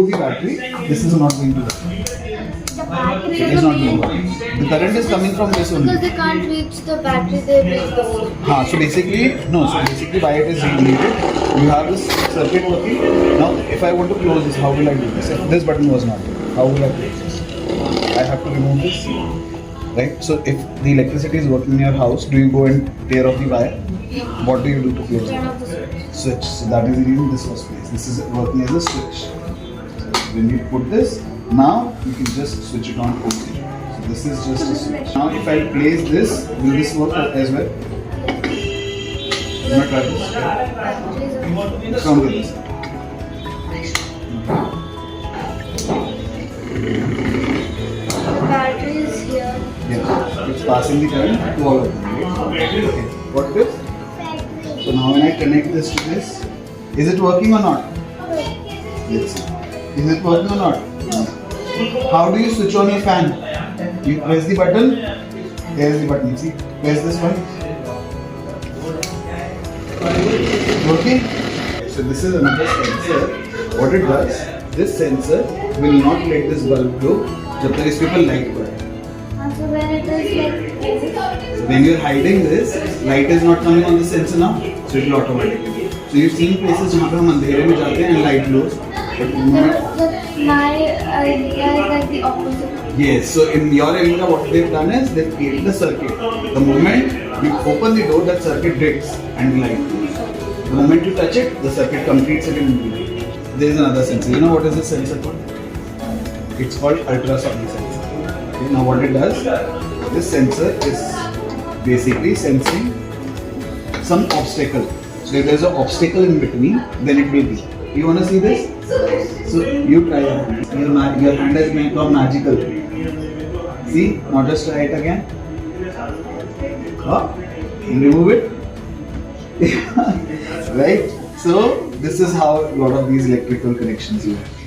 remove the battery, this is not going to work. The battery It is not going to work. The current is coming from this only. because they can't reach the battery, they reach the phone. So basically, no. So basically, why it is regulated? You have this circuit working. Now, if I want to close this, how will I do this? If this button was not there, how will I close this? I have to remove this, right? So if the electricity is working in your house, do you go and tear off the wire? What do you do to close Turn it? off the switch. Switch. So that is the reason this was placed. This is working as a switch. So when you put this, now you can just switch it on. So this is just a switch. Now if I place this, will this work as well? You might try this. Batteries are- Come with this. The battery is here. Yeah, it's passing the current to all of them. Right? Okay. Got this? So now when I connect this to this, is it working or not? Let's see. Is it working or not? No. How do you switch on your fan? You press the button. Here's the button. See? Press this one. Working? So this is another sensor. What it does, this sensor will not let this bulb glow जब तक इसके ऊपर light पड़े. So when it is like When you're hiding this, light is not coming on the sensor now, so it will automatically. So you've seen places जहाँ पे हम अंधेरे में जाते हैं and light glows. But my idea is like the opposite. yes, so in your area what they've done is they've created a circuit. The moment you open the door, that circuit breaks and the light goes. The moment you touch it, the circuit completes it in. There is another sensor. You know what is this sensor called? It's called ultrasonic sensor. Okay, now what it does, this sensor is basically sensing some obstacle. So if there's an obstacle in between, then it will be. You want to see this? So you try it. Your hand has become magical. See? Now just try it again. You remove it. Right? So this is how a lot of these electrical connections you have.